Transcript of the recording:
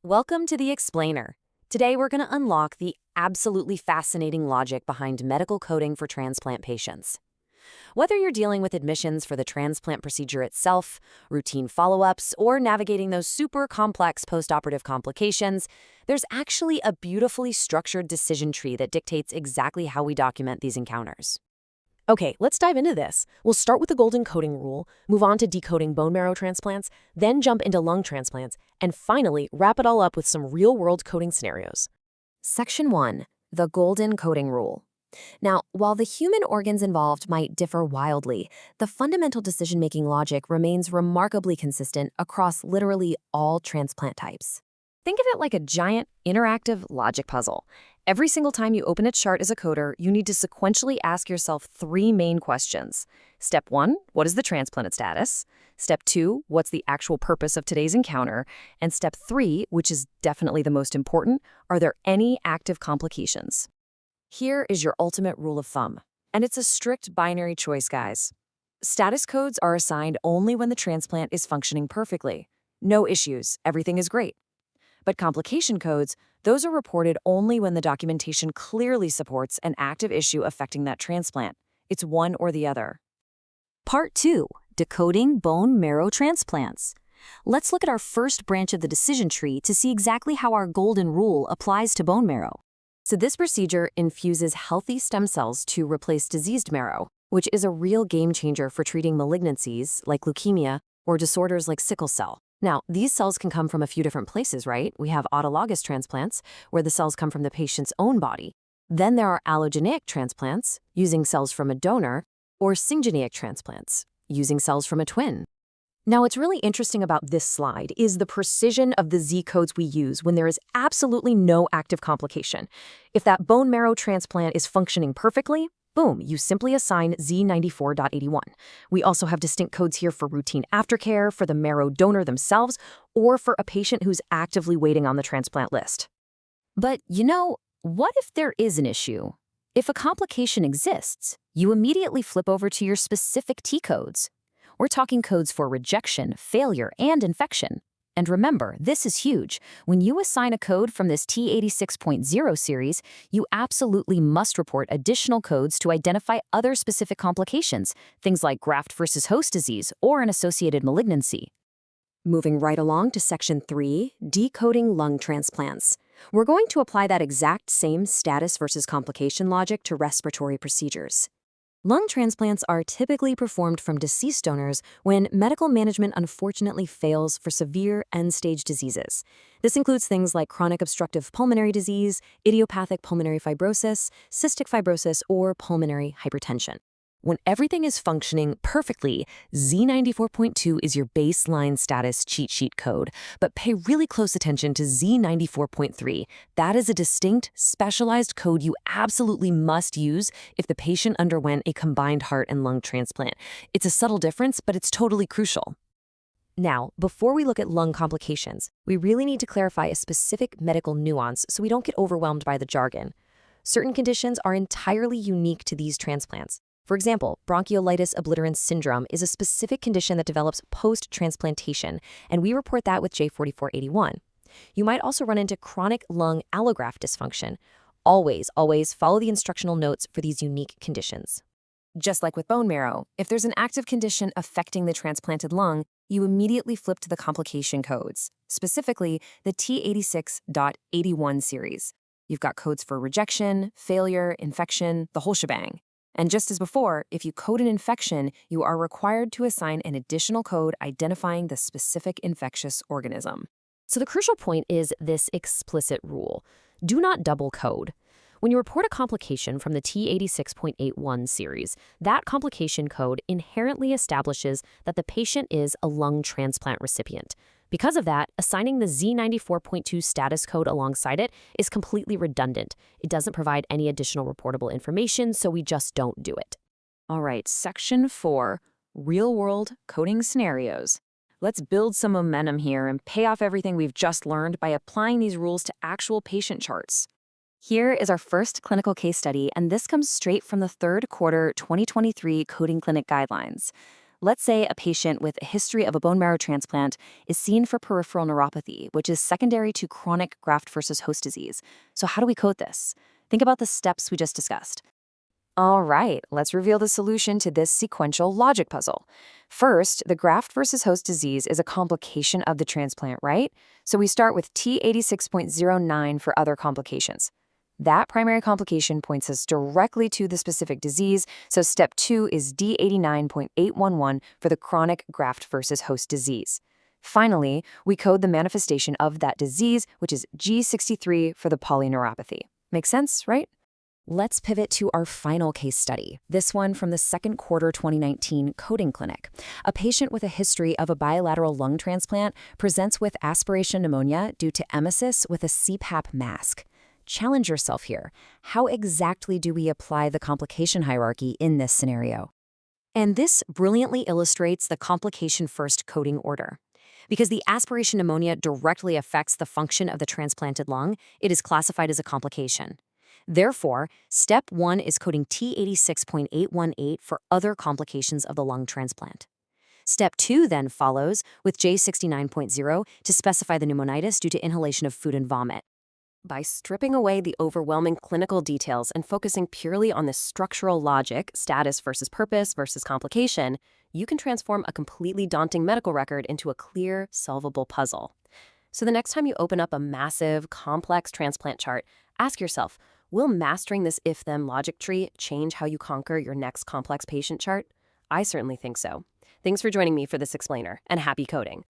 Welcome to the Explainer. Today we're going to unlock the absolutely fascinating logic behind medical coding for transplant patients. Whether you're dealing with admissions for the transplant procedure itself, routine follow-ups, or navigating those super complex postoperative complications, there's actually a beautifully structured decision tree that dictates exactly how we document these encounters. Okay, let's dive into this. We'll start with the golden coding rule, move on to decoding bone marrow transplants, then jump into lung transplants, and finally wrap it all up with some real-world coding scenarios. Section 1. The Golden Coding Rule. Now, while the human organs involved might differ wildly, the fundamental decision-making logic remains remarkably consistent across literally all transplant types. Think of it like a giant, interactive logic puzzle. Every single time you open a chart as a coder, you need to sequentially ask yourself three main questions. Step 1, what is the transplanted status? Step 2, what's the actual purpose of today's encounter? And step 3, which is definitely the most important, are there any active complications? Here is your ultimate rule of thumb. And it's a strict binary choice, guys. Status codes are assigned only when the transplant is functioning perfectly. No issues, everything is great. But complication codes, those are reported only when the documentation clearly supports an active issue affecting that transplant. It's one or the other. Part 2. Decoding bone marrow transplants. Let's look at our first branch of the decision tree to see exactly how our golden rule applies to bone marrow. So this procedure infuses healthy stem cells to replace diseased marrow, which is a real game changer for treating malignancies like leukemia or disorders like sickle cell. Now, these cells can come from a few different places, right? We have autologous transplants, where the cells come from the patient's own body. Then there are allogeneic transplants, using cells from a donor, or syngeneic transplants, using cells from a twin. Now, what's really interesting about this slide is the precision of the Z codes we use when there is absolutely no active complication. If that bone marrow transplant is functioning perfectly, boom, you simply assign Z94.81. We also have distinct codes here for routine aftercare, for the marrow donor themselves, or for a patient who's actively waiting on the transplant list. But what if there is an issue? If a complication exists, you immediately flip over to your specific T codes. We're talking codes for rejection, failure, and infection. And remember, this is huge. When you assign a code from this T86.0 series, you absolutely must report additional codes to identify other specific complications, things like graft versus host disease or an associated malignancy. Moving right along to Section 3, Decoding Lung Transplants. We're going to apply that exact same status versus complication logic to respiratory procedures. Lung transplants are typically performed from deceased donors when medical management unfortunately fails for severe end-stage diseases. This includes things like chronic obstructive pulmonary disease, idiopathic pulmonary fibrosis, cystic fibrosis, or pulmonary hypertension. When everything is functioning perfectly, Z94.2 is your baseline status cheat sheet code, but pay really close attention to Z94.3. That is a distinct, specialized code you absolutely must use if the patient underwent a combined heart and lung transplant. It's a subtle difference, but it's totally crucial. Now, before we look at lung complications, we really need to clarify a specific medical nuance so we don't get overwhelmed by the jargon. Certain conditions are entirely unique to these transplants. For example, bronchiolitis obliterans syndrome is a specific condition that develops post-transplantation, and we report that with J4481. You might also run into chronic lung allograft dysfunction. Always follow the instructional notes for these unique conditions. Just like with bone marrow, if there's an active condition affecting the transplanted lung, you immediately flip to the complication codes, specifically the T86.81 series. You've got codes for rejection, failure, infection, the whole shebang. And just as before, if you code an infection, you are required to assign an additional code identifying the specific infectious organism. So the crucial point is this explicit rule. Do not double code. When you report a complication from the T86.81 series, that complication code inherently establishes that the patient is a lung transplant recipient. Because of that, assigning the Z94.2 status code alongside it is completely redundant. It doesn't provide any additional reportable information, so we just don't do it. All right, Section 4, Real-World Coding Scenarios. Let's build some momentum here and pay off everything we've just learned by applying these rules to actual patient charts. Here is our first clinical case study, and this comes straight from the third quarter 2023 Coding Clinic Guidelines. Let's say a patient with a history of a bone marrow transplant is seen for peripheral neuropathy, which is secondary to chronic graft versus host disease. So, how do we code this? Think about the steps we just discussed. All right, let's reveal the solution to this sequential logic puzzle. First, the graft versus host disease is a complication of the transplant, right? So we start with T86.09 for other complications. That primary complication points us directly to the specific disease, so step 2 is D89.811 for the chronic graft versus host disease. Finally, we code the manifestation of that disease, which is G63 for the polyneuropathy. Make sense, right? Let's pivot to our final case study, this one from the second quarter 2019 coding clinic. A patient with a history of a bilateral lung transplant presents with aspiration pneumonia due to emesis with a CPAP mask. Challenge yourself here. How exactly do we apply the complication hierarchy in this scenario? And this brilliantly illustrates the complication-first coding order. Because the aspiration pneumonia directly affects the function of the transplanted lung, it is classified as a complication. Therefore, step 1 is coding T86.818 for other complications of the lung transplant. Step 2 then follows with J69.0 to specify the pneumonitis due to inhalation of food and vomit. By stripping away the overwhelming clinical details and focusing purely on the structural logic, status versus purpose versus complication, you can transform a completely daunting medical record into a clear, solvable puzzle. So the next time you open up a massive, complex transplant chart, ask yourself, will mastering this if-then logic tree change how you conquer your next complex patient chart? I certainly think so. Thanks for joining me for this explainer, and happy coding.